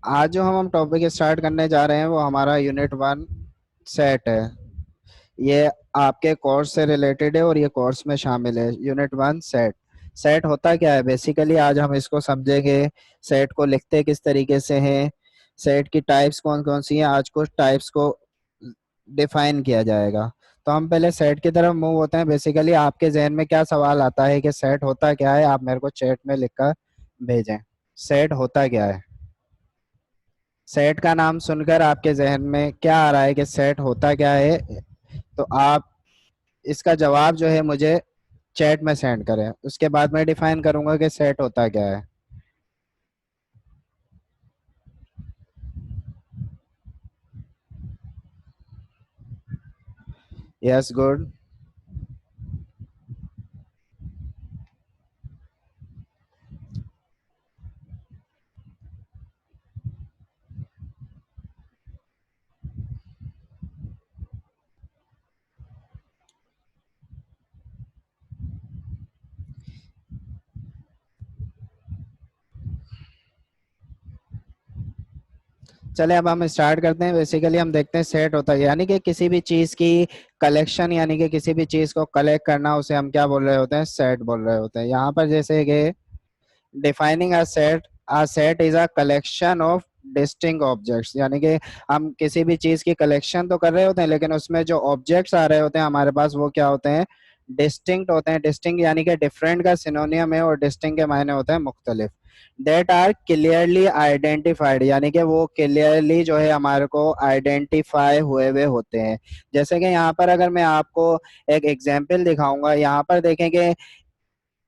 आज जो हम टॉपिक स्टार्ट करने जा रहे हैं वो हमारा यूनिट 1 सेट है। ये आपके कोर्स से रिलेटेड है और ये कोर्स में शामिल है। Unit 1 set. सेट होता क्या है बेसिकली, आज हम इसको समझेंगे। सेट को लिखते किस तरीके से हैं, सेट की टाइप्स कौन कौन सी हैं, आज कुछ टाइप्स को डिफाइन किया जाएगा। तो हम पहले सेट की तरफ मूव होते हैं। बेसिकली आपके जहन में क्या सवाल आता है कि सेट होता क्या है, आप मेरे को चैट में लिखकर भेजें। सेट होता क्या है? सेट का नाम सुनकर आपके जहन में क्या आ रहा है कि सेट होता क्या है? तो आप इसका जवाब जो है मुझे चैट में सेंड करें, उसके बाद मैं डिफाइन करूंगा कि सेट होता क्या है। Yes, good. चले अब हम स्टार्ट करते हैं। बेसिकली हम देखते हैं सेट होता है यानी कि किसी भी चीज की कलेक्शन, यानी कि किसी भी चीज को कलेक्ट करना, उसे हम क्या बोल रहे होते हैं? सेट बोल रहे होते हैं। यहाँ पर जैसे कि defining a set is a collection of distinct objects, यानी कि हम किसी भी चीज की कलेक्शन तो कर रहे होते हैं लेकिन उसमें जो ऑब्जेक्ट्स आ रहे होते हैं हमारे पास वो क्या होते हैं? डिस्टिंक्ट होते हैं। डिस्टिंक्ट यानी कि डिफरेंट का सिनोनियम है और डिस्टिंक्ट के मायने होते हैं मुख्तलिफ। देट आर क्लियरली आइडेंटिफाइड, यानी कि वो क्लियरली जो है हमारे को आइडेंटिफाई हुए हुए होते हैं। जैसे कि यहाँ पर अगर मैं आपको एक एग्जांपल दिखाऊंगा, यहाँ पर देखेंगे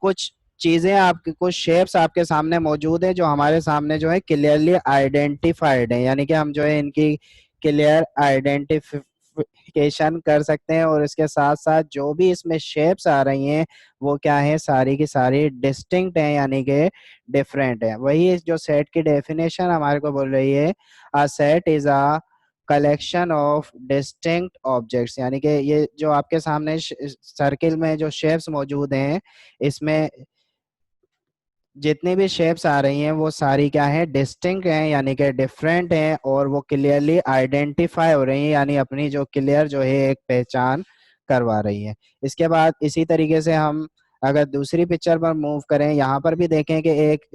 कुछ चीजें, आपके कुछ शेप्स आपके सामने मौजूद है जो हमारे सामने जो है क्लियरली आइडेंटिफाइड है, यानी कि हम जो है इनकी क्लियर आइडेंटिफिकेशन कर सकते हैं। और इसके साथ साथ जो भी इसमें शेप्स आ रही हैं वो क्या है? सारी की सारी डिस्टिंक्ट है, यानी कि डिफरेंट है। वही इस जो सेट की डेफिनेशन हमारे को बोल रही है, a set is a collection of distinct objects, यानी कि ये जो आपके सामने सर्किल में जो शेप्स मौजूद हैं, इसमें जितनी भी शेप्स आ रही हैं वो सारी क्या है? डिस्टिंक्ट हैं, यानी कि डिफरेंट हैं और वो क्लियरली आइडेंटिफाई हो रही हैं, यानी अपनी जो क्लियर जो है एक पहचान करवा रही है। इसके बाद इसी तरीके से हम अगर दूसरी पिक्चर पर मूव करें, यहाँ पर भी देखें कि एक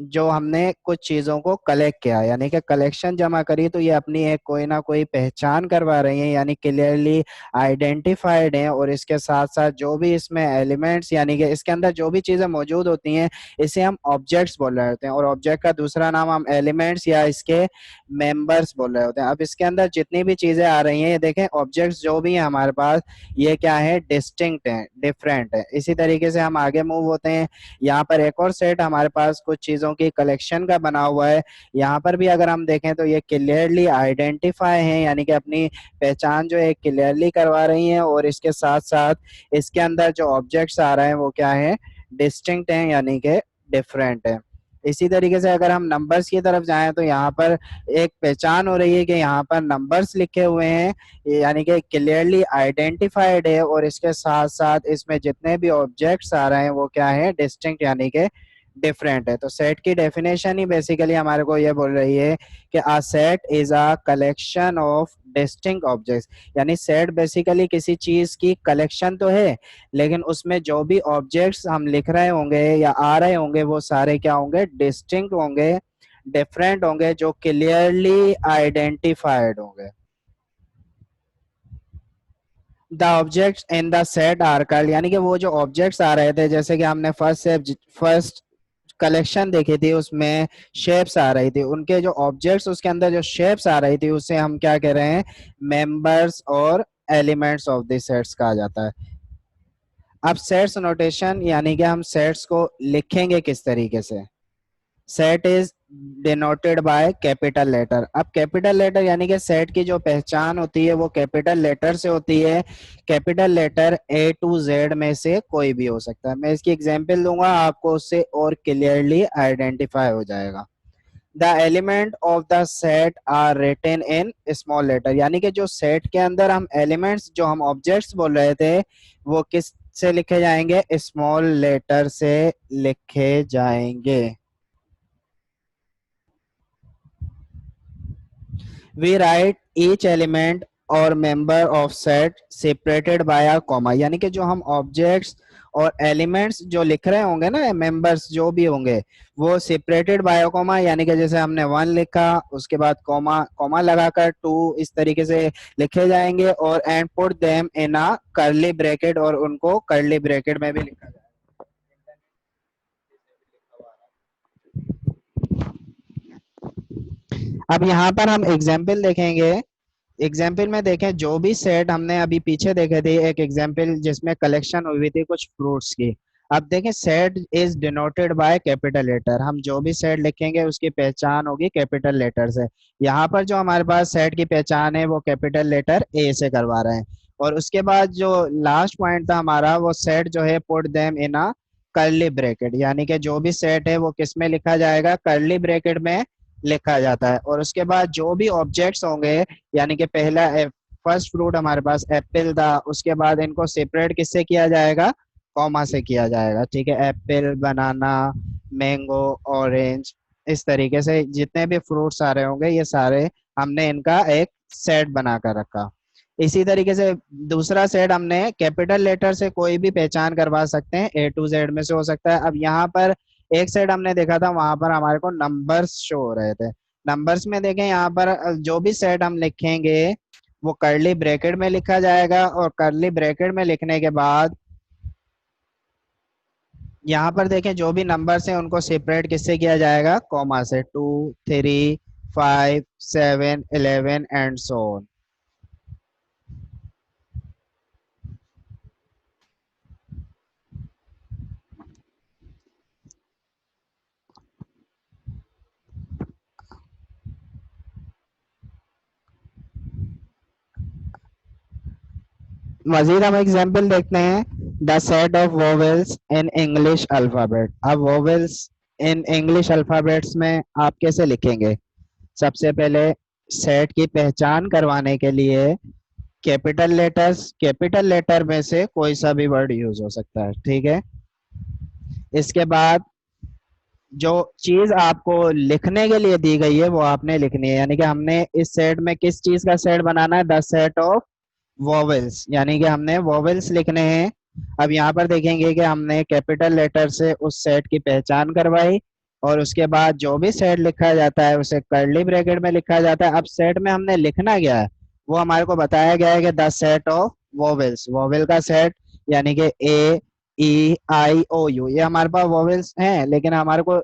जो हमने कुछ चीजों को कलेक्ट किया, यानी कि कलेक्शन जमा करी, तो ये अपनी एक कोई ना कोई पहचान करवा रही हैं, यानी क्लियरली आइडेंटिफाइड हैं। और इसके साथ साथ जो भी इसमें एलिमेंट्स, यानी कि इसके अंदर जो भी चीजें मौजूद होती हैं, इसे हम ऑब्जेक्ट्स बोल रहे होते हैं। और ऑब्जेक्ट का दूसरा नाम हम एलिमेंट्स या इसके मेंबर्स बोल रहे होते हैं। अब इसके अंदर जितनी भी चीजें आ रही हैं, ये देखें ऑब्जेक्ट्स जो भी हैं हमारे पास, ये क्या है? डिस्टिंक्ट है, डिफरेंट है। इसी तरीके से हम आगे मूव होते हैं। यहाँ पर एक और सेट हमारे पास कुछ चीजों की कलेक्शन का बना हुआ है। यहाँ पर भी अगर हम देखें तो ये क्लियरली आइडेंटिफाई है, यानी कि अपनी पहचान जो है क्लियरली करवा रही है। और इसके साथ साथ इसके अंदर जो ऑब्जेक्ट्स आ रहे हैं वो क्या है? डिस्टिंक्ट हैं, यानी कि डिफरेंट है। इसी तरीके से अगर हम नंबर्स की तरफ जाएं तो यहाँ पर एक पहचान हो रही है कि यहाँ पर नंबर्स लिखे हुए हैं, यानी कि क्लियरली आइडेंटिफाइड है। और इसके साथ साथ इसमें जितने भी ऑब्जेक्ट्स आ रहे हैं वो क्या है? डिस्टिंक्ट, यानी कि डिफरेंट है। तो सेट की डेफिनेशन ही बेसिकली हमारे को ये बोल रही है कि a set is a collection of distinct objects, यानी सेट बेसिकली किसी चीज की कलेक्शन तो है लेकिन उसमें जो भी ऑब्जेक्ट्स हम लिख रहे होंगे या आ रहे होंगे वो सारे क्या होंगे? डिस्टिंक्ट होंगे, डिफरेंट होंगे, जो क्लियरली आइडेंटिफाइड होंगे। The objects in the set are called, यानी कि वो जो ऑब्जेक्ट्स आ रहे थे, जैसे कि हमने फर्स्ट कलेक्शन देखी थी, उसमें शेप्स आ रही थी, उनके जो ऑब्जेक्ट्स उसके अंदर जो शेप्स आ रही थी उसे हम क्या कह रहे हैं? मेंबर्स और एलिमेंट्स ऑफ द सेट्स कहा जाता है। अब सेट्स नोटेशन, यानी कि हम सेट्स को लिखेंगे किस तरीके से? Set is denoted by capital letter. अब कैपिटल लेटर यानी कि सेट की जो पहचान होती है वो कैपिटल लेटर से होती है। Capital letter A to Z में से कोई भी हो सकता है। मैं इसकी एग्जांपल दूंगा, आपको उससे और क्लियरली आइडेंटिफाई हो जाएगा। The element of the set are written in small letter, यानी कि जो सेट के अंदर हम एलिमेंट्स, जो हम ऑब्जेक्ट्स बोल रहे थे, वो किस से लिखे जाएंगे? स्मॉल लेटर से लिखे जाएंगे। वी राइट ईच एलिमेंट और member of set separated by a comma, यानी कि जो हम ऑब्जेक्ट्स और एलिमेंट्स जो लिख रहे होंगे ना, मेंबर्स जो भी होंगे, वो सेपरेटेड बाय अ कॉमा, यानी कि जैसे हमने वन लिखा उसके बाद कॉमा कॉमा लगाकर टू, इस तरीके से लिखे जाएंगे, और and put them in a curly bracket, और उनको कर्ली ब्रैकेट में भी लिखा जाएगा। अब यहाँ पर हम एग्जाम्पल देखेंगे। एग्जाम्पल में देखें, जो भी सेट हमने अभी पीछे देखे थे, एक एग्जाम्पल जिसमें कलेक्शन हुई थी कुछ फ्रूट्स की। अब देखें, set is denoted by capital letter, हम जो भी सेट लिखेंगे उसकी पहचान होगी कैपिटल लेटर से। यहाँ पर जो हमारे पास सेट की पहचान है वो कैपिटल लेटर ए से करवा रहे हैं। और उसके बाद जो लास्ट पॉइंट था हमारा, वो सेट जो है put them in a curly bracket, यानी कि जो भी सेट है वो किस में लिखा जाएगा, कर्ली ब्रैकेट में लिखा जाता है। और उसके बाद जो भी ऑब्जेक्ट्स होंगे, यानी कि पहला फर्स्ट फ्रूट हमारे पास एप्पल था, उसके बाद इनको सेपरेट किससे किया जाएगा, कॉमा से किया जाएगा। ठीक है, एप्पल, बनाना, मैंगो, ऑरेंज, इस तरीके से जितने भी फ्रूट्स आ रहे होंगे ये सारे हमने इनका एक सेट बना कर रखा। इसी तरीके से दूसरा सेट हमने कैपिटल लेटर से कोई भी पहचान करवा सकते हैं, ए टू जेड में से हो सकता है। अब यहाँ पर एक सेट हमने देखा था, वहां पर हमारे को नंबर्स शो हो रहे थे। नंबर्स में देखें, यहाँ पर जो भी सेट हम लिखेंगे वो कर्ली ब्रैकेट में लिखा जाएगा, और कर्ली ब्रैकेट में लिखने के बाद यहाँ पर देखें जो भी नंबर्स हैं उनको सेपरेट किससे किया जाएगा, कॉमा से, 2, 3, 5, 7, 11 एंड सो ऑन। मजीद हम एग्जाम्पल देखते हैं। The set of vowels in English alphabet. अब वोवेल्स इन इंग्लिश अल्फाबेट्स में आप कैसे लिखेंगे? सबसे पहले सेट की पहचान करवाने के लिए कैपिटल लेटर्स, कैपिटल लेटर में से कोई सा भी वर्ड यूज हो सकता है। ठीक है, इसके बाद जो चीज आपको लिखने के लिए दी गई है वो आपने लिखनी है, यानी कि हमने इस सेट में किस चीज का सेट बनाना है, द सेट ऑफ वोवेल्स, यानी कि हमने वोवेल्स लिखने हैं। अब यहाँ पर देखेंगे कि हमने कैपिटल लेटर से उस सेट की पहचान करवाई, और उसके बाद जो भी सेट लिखा जाता है उसे कर्ली ब्रैकेट में लिखा जाता है। अब सेट में हमने लिखना क्या है, वो हमारे को बताया गया है कि the set of vowels, vowel का सेट, यानी कि A, E, I, O, U, ये हमारे पास वोवेल्स हैं, लेकिन हमारे को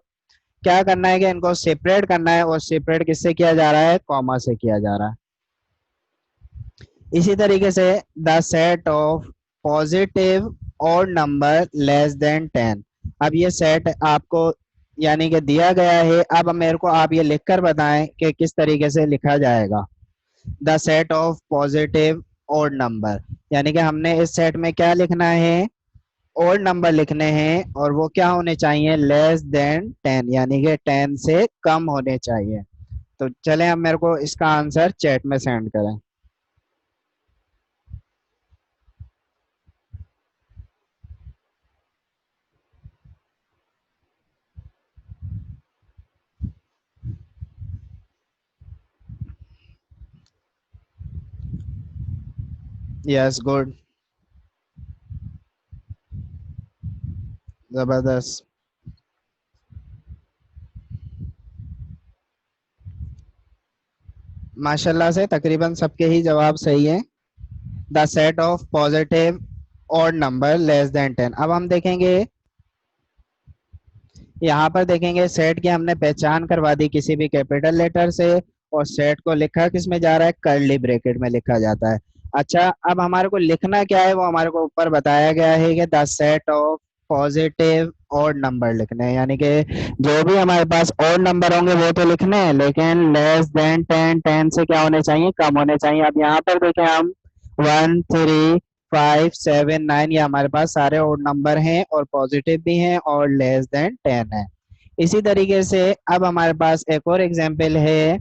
क्या करना है कि इनको सेपरेट करना है, और सेपरेट किससे किया जा रहा है, कॉमा से किया जा रहा है। इसी तरीके से द सेट ऑफ पॉजिटिव और नंबर लेस देन 10। अब ये सेट आपको यानी कि दिया गया है, अब मेरे को आप ये लिखकर बताएं कि किस तरीके से लिखा जाएगा। द सेट ऑफ पॉजिटिव और नंबर, यानी कि हमने इस सेट में क्या लिखना है, और नंबर लिखने हैं, और वो क्या होने चाहिए, लेस देन 10, यानी कि 10 से कम होने चाहिए। तो चलें अब मेरे को इसका आंसर चैट में सेंड करें। यस, गुड, जबरदस्त। माशाल्लाह से तकरीबन सबके ही जवाब सही है। द सेट ऑफ पॉजिटिव और नंबर लेस देन 10। अब हम देखेंगे, यहाँ पर देखेंगे सेट की हमने पहचान करवा दी किसी भी कैपिटल लेटर से, और सेट को लिखा किस में जा रहा है, कर्ली ब्रैकेट में लिखा जाता है। अच्छा, अब हमारे को लिखना क्या है, वो हमारे को ऊपर बताया गया है कि द सेट ऑफ पॉजिटिव और नंबर लिखने हैं, यानी कि जो भी हमारे पास और नंबर होंगे वो तो लिखने हैं, लेकिन लेस देन 10, 10 से क्या होने चाहिए, कम होने चाहिए। अब यहाँ पर देखें हम 1, 3, 5, 7, 9, ये हमारे पास सारे ओड नंबर हैं, और पॉजिटिव भी हैं, और लेस देन 10 है। इसी तरीके से अब हमारे पास एक और एग्जांपल है,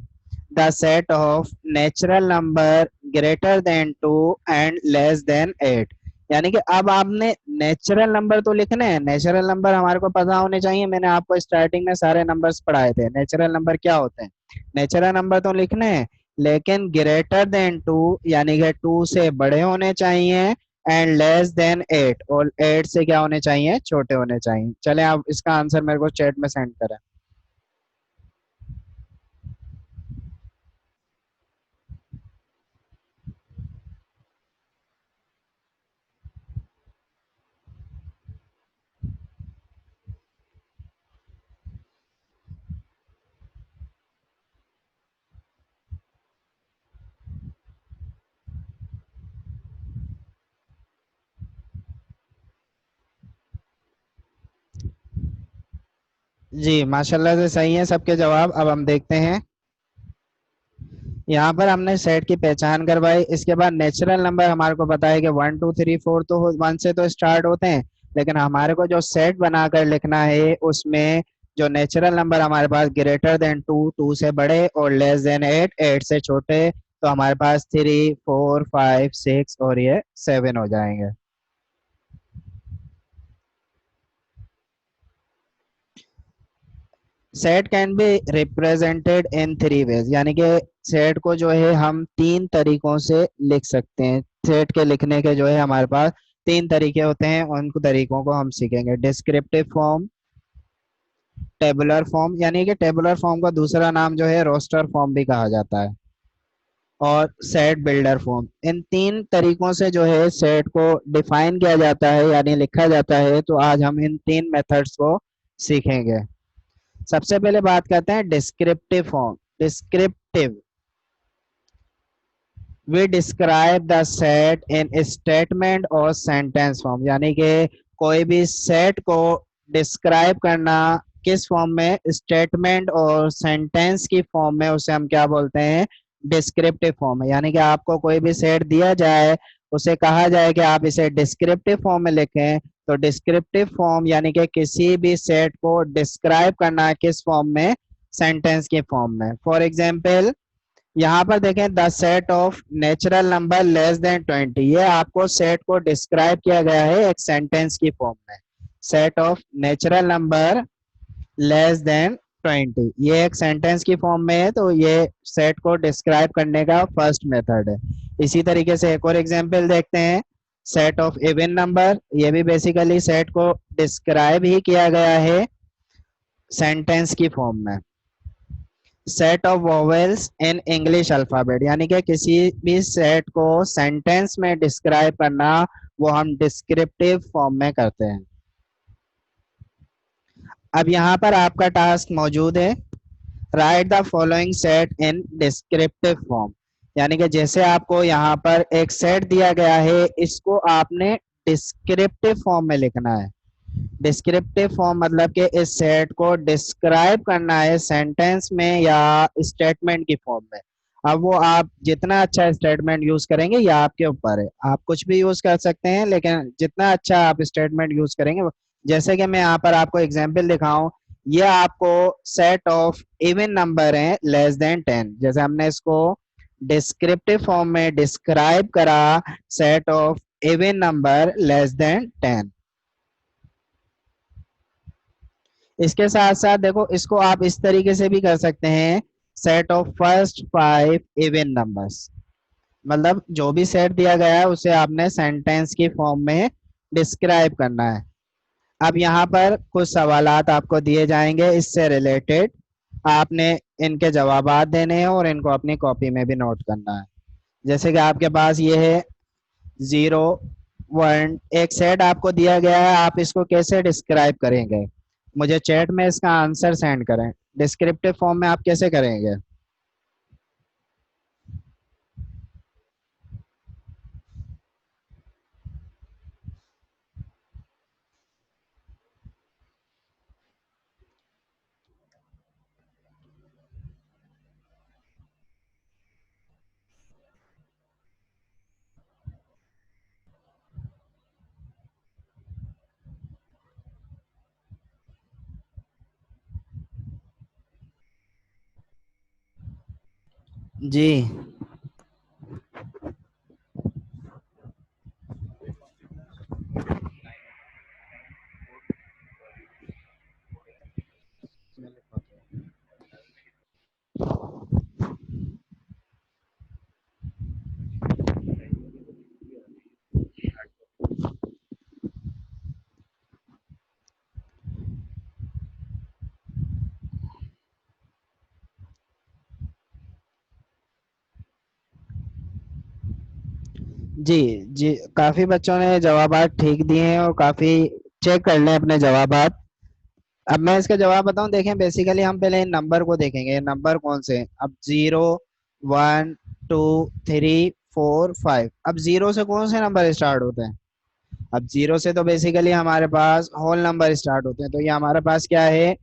the set of natural number greater than 2 and less than 8। यानी कि अब आपने नेचुरल नंबर तो लिखने हैं, नेचुरल नंबर हमारे को पता होने चाहिए, मैंने आपको स्टार्टिंग में सारे नंबर्स पढ़ाए थे, नेचुरल नंबर क्या होते हैं, नेचुरल नंबर तो लिखने हैं, लेकिन ग्रेटर देन 2 यानी कि 2 से बड़े होने चाहिए, एंड लेस देन 8 और 8 से क्या होने चाहिए, छोटे होने चाहिए। चले आप इसका आंसर मेरे को चैट में सेंड करें। जी माशाल्लाह से सही है सबके जवाब। अब हम देखते हैं, यहाँ पर हमने सेट की पहचान करवाई। इसके बाद नेचुरल नंबर हमारे को पता है कि 1 2 3 4 तो 1 से तो स्टार्ट होते हैं, लेकिन हमारे को जो सेट बनाकर लिखना है उसमें जो नेचुरल नंबर हमारे पास ग्रेटर देन 2, 2 से बड़े, और लेस देन 8, 8 से छोटे, तो हमारे पास 3 4 5 6 और ये 7 हो जाएंगे। Set can be represented in 3 ways, यानी कि सेट को जो है हम 3 तरीकों से लिख सकते हैं। सेट के लिखने के जो है हमारे पास 3 तरीके होते हैं, उन तरीकों को हम सीखेंगे। डिस्क्रिप्टिव फॉर्म, टेबुलर फॉर्म, यानी कि टेबुलर फॉर्म का दूसरा नाम जो है रोस्टर फॉर्म भी कहा जाता है, और सेट बिल्डर फॉर्म। इन 3 तरीकों से जो है सेट को डिफाइन किया जाता है यानी लिखा जाता है। तो आज हम इन 3 मेथड्स को सीखेंगे। सबसे पहले बात करते हैं descriptive form. Descriptive, we describe the set in statement और सेंटेंस फॉर्म, यानी कि कोई भी सेट को डिस्क्राइब करना किस फॉर्म में, स्टेटमेंट और सेंटेंस की फॉर्म में, उसे हम क्या बोलते हैं, डिस्क्रिप्टिव फॉर्म है। यानी कि आपको कोई भी सेट दिया जाए, उसे कहा जाए कि आप इसे डिस्क्रिप्टिव फॉर्म में लिखें, तो डिस्क्रिप्टिव फॉर्म यानी कि किसी भी सेट को डिस्क्राइब करना किस फॉर्म में, सेंटेंस के फॉर्म में। फॉर एग्जाम्पल यहाँ पर देखें, the set of natural number less then 20, ये आपको सेट को डिस्क्राइब किया गया है एक सेंटेंस की फॉर्म में। Set of natural number less then 20 ये एक सेंटेंस की फॉर्म में है, तो ये सेट को डिस्क्राइब करने का फर्स्ट मेथड है। इसी तरीके से एक और एग्जांपल देखते हैं, सेट ऑफ इवन नंबर, ये भी बेसिकली सेट को डिस्क्राइब ही किया गया है सेंटेंस की फॉर्म में। Set of vowels in English alphabet, यानी कि किसी भी सेट को सेंटेंस में डिस्क्राइब करना, वो हम डिस्क्रिप्टिव फॉर्म में करते हैं। अब यहाँ पर आपका टास्क मौजूद है, right the following set in descriptive form, यानी कि जैसे आपको यहाँ पर एक सेट दिया गया है, इसको आपने डिस्क्रिप्टिव फॉर्म में लिखना है। डिस्क्रिप्टिव फॉर्म मतलब कि इस सेट को डिस्क्राइब करना है सेंटेंस में या स्टेटमेंट की फॉर्म में। अब वो आप जितना अच्छा स्टेटमेंट यूज करेंगे या आपके ऊपर है, आप कुछ भी यूज कर सकते हैं, लेकिन जितना अच्छा आप स्टेटमेंट यूज करेंगे जैसे कि मैं यहाँ पर आपको एग्जांपल दिखाऊं, ये आपको सेट ऑफ इवन नंबर है लेस देन 10, जैसे हमने इसको डिस्क्रिप्टिव फॉर्म में डिस्क्राइब करा, set of even number less then 10। इसके साथ साथ देखो, इसको आप इस तरीके से भी कर सकते हैं, set of first 5 even numbers, मतलब जो भी सेट दिया गया है उसे आपने सेंटेंस की फॉर्म में डिस्क्राइब करना है। अब यहाँ पर कुछ सवालात आपको दिए जाएंगे इससे रिलेटेड, आपने इनके जवाबात देने हैं और इनको अपनी कॉपी में भी नोट करना है। जैसे कि आपके पास ये है 0 1, एक सेट आपको दिया गया है, आप इसको कैसे डिस्क्राइब करेंगे, मुझे चैट में इसका आंसर सेंड करें। डिस्क्रिप्टिव फॉर्म में आप कैसे करेंगे? जी जी जी, काफी बच्चों ने जवाबात ठीक दिए हैं और काफी चेक कर लें अपने जवाबात। अब मैं इसका जवाब बताऊं, देखें बेसिकली हम पहले इन नंबर को देखेंगे, नंबर कौन से हैं। अब 0, 1, 2, 3, 4, 5। अब जीरो से कौन से नंबर स्टार्ट होते हैं। अब जीरो से तो बेसिकली हमारे पास होल नंबर स्टार्ट होते हैं, तो ये हमारे पास क्या है,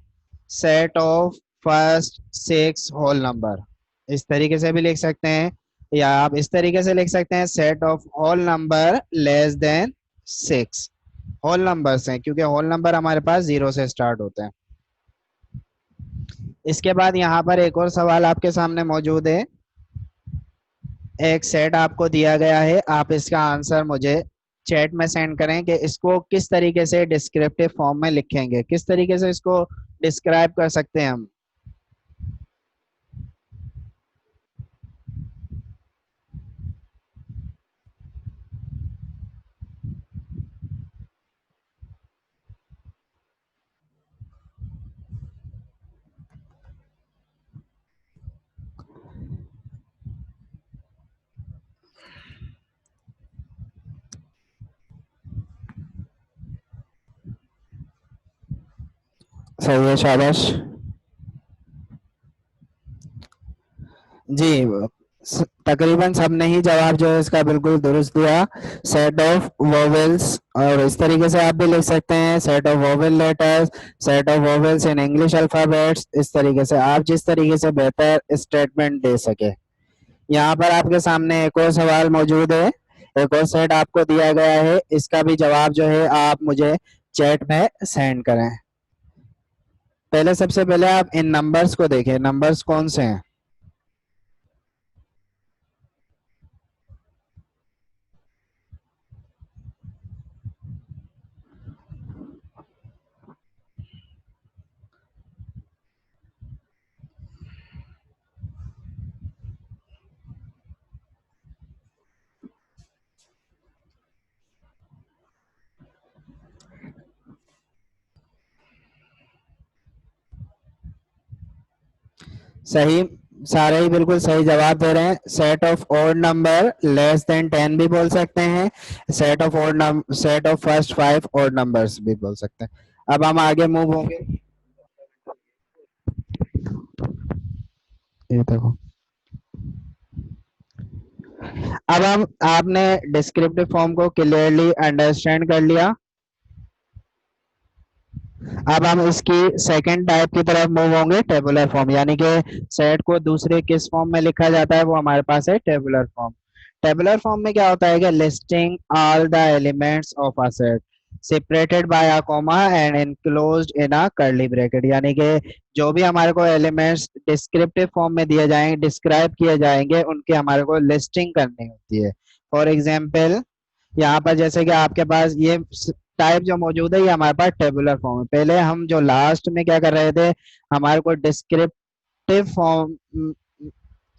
set of first six whole number. इस तरीके से भी लिख सकते हैं, या आप इस तरीके से लिख सकते हैं, set of whole number less than six. Whole numbers हैं क्योंकि होल नंबर हमारे पास जीरो से स्टार्ट होते हैं। इसके बाद यहाँ पर एक और सवाल आपके सामने मौजूद है। एक सेट आपको दिया गया है, आप इसका आंसर मुझे चैट में सेंड करें कि इसको किस तरीके से डिस्क्रिप्टिव फॉर्म में लिखेंगे, किस तरीके से इसको डिस्क्राइब कर सकते हैं हम। सही है, शाबाश। जी, तकरीबन सबने ही जवाब जो है इसका बिल्कुल दुरुस्त दिया। सेट ऑफ वोवेल्स, और इस तरीके से आप भी लिख सकते हैं, set of vowel letters, set of vowels in English alphabets. इस तरीके से आप जिस तरीके से बेहतर स्टेटमेंट दे सके। यहाँ पर आपके सामने एक और सवाल मौजूद है, एक और सेट आपको दिया गया है, इसका भी जवाब जो है आप मुझे चैट में सेंड करें। पहले सबसे पहले आप इन नंबर्स को देखें, नंबर्स कौन से हैं। सही, सारे ही बिल्कुल सही जवाब दे रहे हैं। Set of odd number less then 10 भी बोल सकते हैं, set of odd number, set of first 5 odd numbers भी बोल सकते हैं। अब हम आगे मूव होंगे। ये देखो, अब हम, आपने डिस्क्रिप्टिव फॉर्म को क्लियरली अंडरस्टैंड कर लिया। अब हम इसकी सेकंड टाइप की तरफ मूव होंगे, टेबुलर फॉर्म, यानी कि सेट को दूसरे किस फॉर्म में लिखा जाता है, वो हमारे पास है टेबुलर फॉर्म। टेबुलर फॉर्म में क्या होता है कि listing all the elements of a set separated by a comma and enclosed in a curly bracket, यानी कि जो भी हमारे को एलिमेंट्स डिस्क्रिप्टिव फॉर्म में दिए जाएंगे, डिस्क्राइब किए जाएंगे, उनके हमारे को लिस्टिंग करनी होती है। फॉर एग्जाम्पल, यहाँ पर जैसे कि आपके पास ये टाइप जो मौजूद है, ये हमारे पास टेबुलर फॉर्म है। पहले हम जो लास्ट में क्या कर रहे थे, हमारे को descriptive form,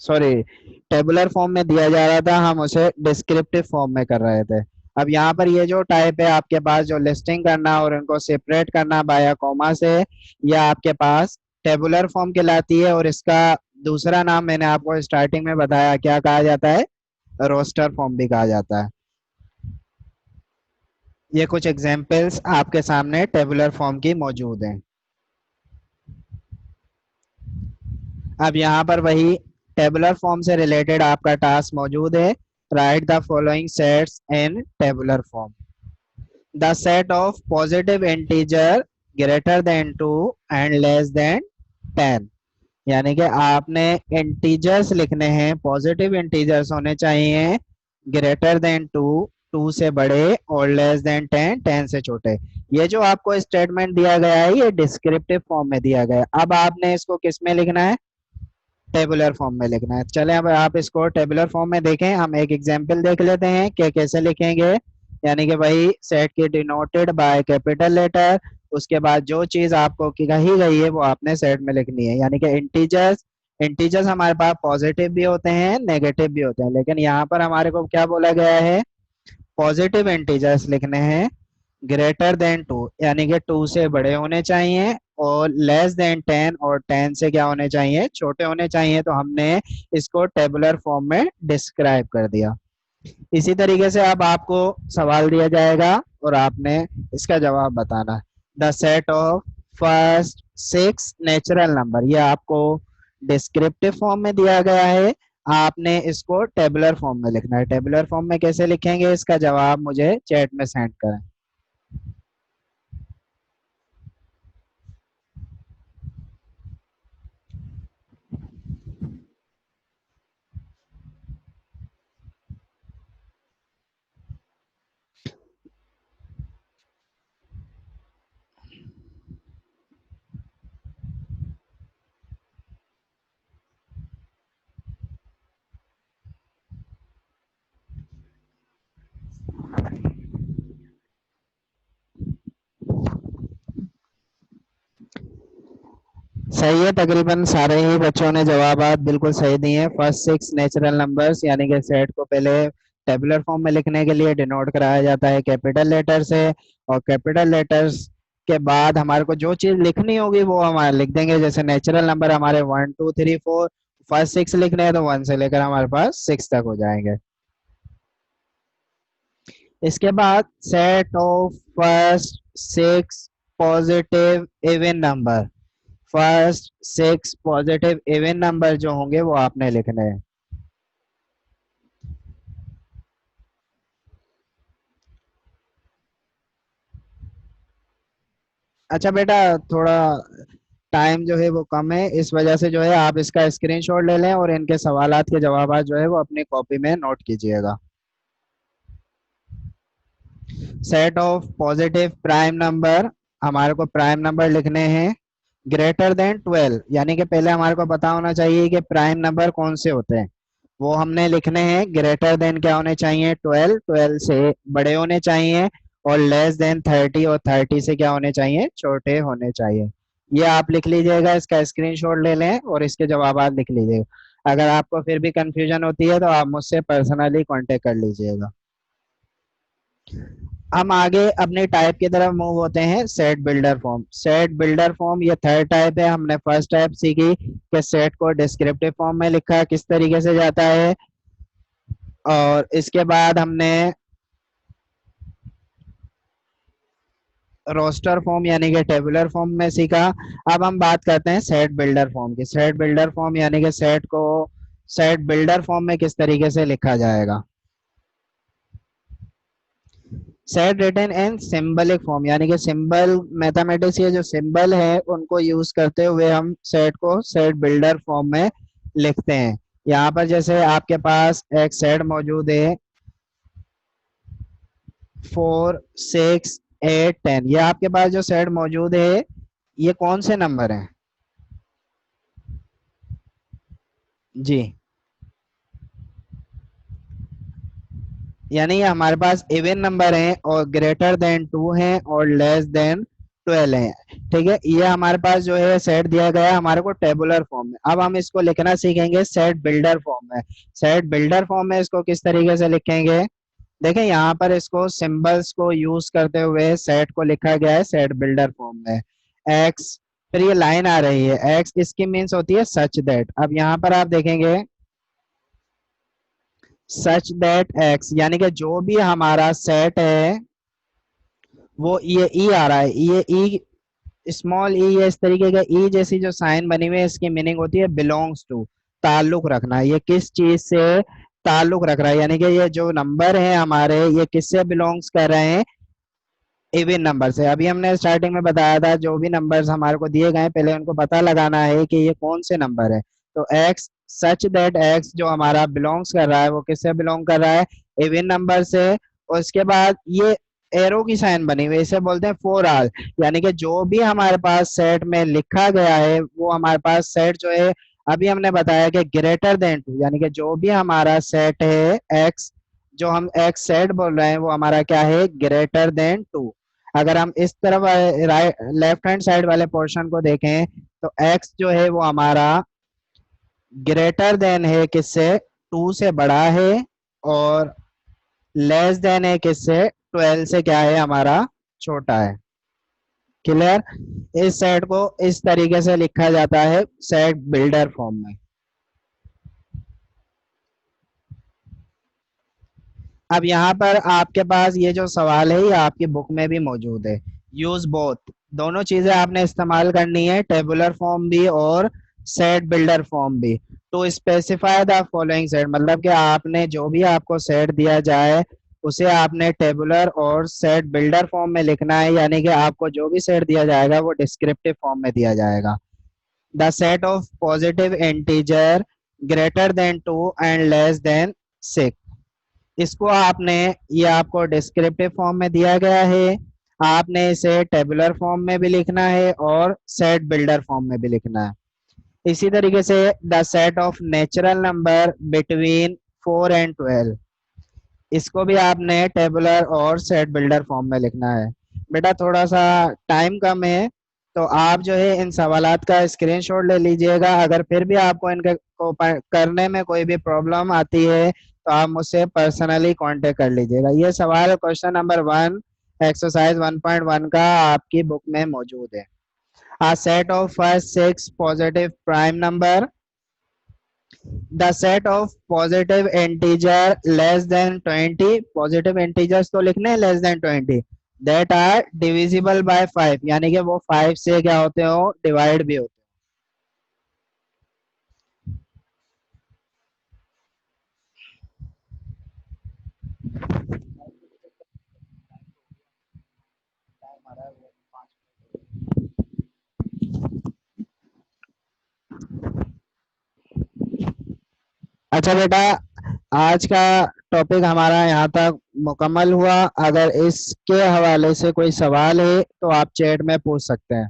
sorry, tabular form में दिया जा रहा था, हम उसे डिस्क्रिप्टिव फॉर्म में कर रहे थे। अब यहाँ पर ये जो टाइप है आपके पास, जो लिस्टिंग करना और इनको सेपरेट करना बाया कॉमा से, ये आपके पास टेबुलर फॉर्म कहलाती है। और इसका दूसरा नाम मैंने आपको स्टार्टिंग में बताया, क्या कहा जाता है, रोस्टर फॉर्म भी कहा जाता है। ये कुछ एग्जांपल्स आपके सामने टेबुलर फॉर्म की मौजूद हैं। अब यहाँ पर वही टेबुलर फॉर्म से रिलेटेड आपका टास्क मौजूद है। Right the following sets in tabular form. The set of positive integer greater than 2 and less than 10, यानी कि आपने इंटीजर्स लिखने हैं, पॉजिटिव इंटीजर्स होने चाहिए, ग्रेटर देन 2, 2 से बड़े, और लेस देन 10, 10 से छोटे। ये जो आपको स्टेटमेंट दिया गया है, ये डिस्क्रिप्टिव फॉर्म में दिया गया है। अब आपने इसको किस में लिखना है, टेबुलर फॉर्म में लिखना है। चले अब आप इसको टेबुलर फॉर्म में देखें, हम एक एग्जांपल देख लेते हैं कि कैसे लिखेंगे। यानी कि वही सेट की डिनोटेड बाय कैपिटल लेटर, उसके बाद जो चीज आपको कही गई है वो आपने सेट में लिखनी है। यानी कि इंटीजर्स, इंटीजर्स हमारे पास पॉजिटिव भी होते हैं, नेगेटिव भी होते हैं, लेकिन यहाँ पर हमारे को क्या बोला गया है, पॉजिटिव इंटीजर्स लिखने हैं, ग्रेटर देन 2, यानी कि 2 से बड़े होने चाहिए, और लेस देन 10, और 10 से क्या होने चाहिए, छोटे होने चाहिए। तो हमने इसको टेबुलर फॉर्म में डिस्क्राइब कर दिया। इसी तरीके से अब आपको सवाल दिया जाएगा और आपने इसका जवाब बताना है। The set of first six natural number, ये आपको डिस्क्रिप्टिव फॉर्म में दिया गया है, आपने इसको टेबुलर फॉर्म में लिखना है। टेबुलर फॉर्म में कैसे लिखेंगे, इसका जवाब मुझे चैट में सेंड करें। सही है, तकरीबन सारे ही बच्चों ने जवाबात बिल्कुल सही दिए हैं। फर्स्ट सिक्स नेचुरल नंबर्स यानी कि सेट को पहले टेबुलर फॉर्म में लिखने के लिए डिनोट कराया जाता है कैपिटल लेटर से, और कैपिटल लेटर्स के बाद हमारे को जो चीज लिखनी होगी वो हमारे लिख देंगे। जैसे नेचुरल नंबर हमारे 1 2 3 4, फर्स्ट सिक्स लिखने हैं तो 1 से लेकर हमारे पास 6 तक हो जाएंगे। इसके बाद set of first six positive even number, first six positive even number जो होंगे वो आपने लिखने हैं। अच्छा बेटा, थोड़ा टाइम जो है वो कम है, इस वजह से जो है आप इसका स्क्रीनशॉट ले लें और इनके सवालात के जवाब जो है वो अपनी कॉपी में नोट कीजिएगा। Set of positive prime number, हमारे को प्राइम नंबर लिखने हैं ग्रेटर देन 12, यानी कि पहले हमारे को पता होना चाहिए कि प्राइम नंबर कौन से होते हैं। वो हमने लिखने हैं ग्रेटर देन क्या होने चाहिए, 12, 12 से बड़े होने चाहिए, और लेस देन 30, और 30 से क्या होने चाहिए, छोटे होने चाहिए। ये आप लिख लीजिएगा, इसका स्क्रीनशॉट ले लें और इसके जवाब लिख लीजिएगा। अगर आपको फिर भी कंफ्यूजन होती है तो आप मुझसे पर्सनली कांटेक्ट कर लीजिएगा। हम आगे अपने टाइप की तरफ मूव होते हैं, set builder form. Set builder form ये थर्ड टाइप है। हमने फर्स्ट टाइप सीखी कि सेट को डिस्क्रिप्टिव फॉर्म में लिखा किस तरीके से जाता है, और इसके बाद हमने रोस्टर फॉर्म यानी कि टेबुलर फॉर्म में सीखा। अब हम बात करते हैं सेट बिल्डर फॉर्म की। सेट बिल्डर फॉर्म यानी कि सेट को सेट बिल्डर फॉर्म में किस तरीके से लिखा जाएगा। Set written in symbolic form, यानी कि सिंबल मैथमेटिक्स के जो सिंबल है उनको यूज करते हुए हम सेट को सेट बिल्डर फॉर्म में लिखते हैं। यहाँ पर जैसे आपके पास एक सेट मौजूद है 4 6 8 10, ये आपके पास जो सेट मौजूद है ये कौन से नंबर हैं जी। यानी ये हमारे पास इवन नंबर हैं और ग्रेटर देन 2 हैं और लेस देन 12 हैं। ठीक है, ये हमारे पास जो है सेट दिया गया है हमारे को टेबुलर फॉर्म में। अब हम इसको लिखना सीखेंगे सेट बिल्डर फॉर्म में। सेट बिल्डर फॉर्म में इसको किस तरीके से लिखेंगे, देखें यहाँ पर इसको सिंबल्स को यूज करते हुए सेट को लिखा गया है सेट बिल्डर फॉर्म में। एक्स, फिर ये लाइन आ रही है एक्स, इसकी मीन्स होती है सच दैट। अब यहाँ पर आप देखेंगे सच दैट एक्स, यानी कि जो भी हमारा सेट है वो ये ई आ रहा है, ये ई स्मॉल ई, ये इस तरीके का ई जैसी जो साइन बनी हुई है इसकी मीनिंग होती है बिलोंग्स टू, ताल्लुक रखना। ये किस चीज से ताल्लुक रख रहा है, यानी कि ये जो नंबर है हमारे ये किससे बिलोंग्स कर रहे हैं, इवन नंबर से। अभी हमने स्टार्टिंग में बताया था जो भी नंबर्स हमारे को दिए गए पहले उनको पता लगाना है कि ये कौन से नंबर है। तो एक्स, सच दैट एक्स जो हमारा बिलोंग्स कर रहा है वो किससे बिलोंग कर रहा है, इवन नंबर से। और इसके बाद ये एरो की साइन बनी हुई है, इसे बोलते हैं फोर आल, यानी कि जो भी हमारे पास सेट में लिखा गया है वो हमारे पास सेट जो है, अभी हमने बताया कि ग्रेटर देन 2, यानी कि जो भी हमारा सेट है एक्स, जो हम एक्स सेट बोल रहे हैं वो हमारा क्या है, ग्रेटर देन 2। अगर हम इस तरफ राइट लेफ्ट हैंड साइड वाले पोर्शन को देखें तो x जो है वो हमारा ग्रेटर देन है किससे, 2 से बड़ा है, और लेस देन है किससे, 12 से क्या है हमारा, छोटा है। क्लियर, इस सेट को इस तरीके से लिखा जाता है सेट बिल्डर फॉर्म में। अब यहाँ पर आपके पास ये जो सवाल है ये आपकी बुक में भी मौजूद है। यूज बोथ, दोनों चीजें आपने इस्तेमाल करनी है, टेबुलर फॉर्म भी और सेट बिल्डर फॉर्म भी। To specify the following set, मतलब कि आपने जो भी आपको सेट दिया जाए उसे आपने टेबुलर और सेट बिल्डर फॉर्म में लिखना है, यानी कि आपको जो भी सेट दिया जाएगा वो डिस्क्रिप्टिव फॉर्म में दिया जाएगा। The set of positive integer greater than 2 and less than 6, इसको आपने, ये आपको डिस्क्रिप्टिव फॉर्म में दिया गया है, आपने इसे टेबुलर फॉर्म में भी लिखना है और सेट बिल्डर फॉर्म में भी लिखना है। इसी तरीके से the set of natural number between 4 and 12, इसको भी आपने टेबुलर और सेट बिल्डर फॉर्म में लिखना है। बेटा थोड़ा सा टाइम कम है, तो आप जो है इन सवालात का स्क्रीनशॉट ले लीजिएगा। अगर फिर भी आपको इनके को करने में कोई भी प्रॉब्लम आती है तो आप मुझसे पर्सनली कांटेक्ट कर लीजिएगा। ये सवाल क्वेश्चन नंबर 1 एक्सरसाइज 1.1 का आपकी बुक में मौजूद है। A set of first 6 positive prime number, the set of positive integer less than 20, positive integers तो लिखने हैं less than 20, that are divisible by 5, यानी कि वो 5 से क्या होते हो, डिवाइड भी होते हैं। अच्छा बेटा, आज का टॉपिक हमारा यहाँ तक मुकम्मल हुआ। अगर इसके हवाले से कोई सवाल है तो आप चैट में पूछ सकते हैं।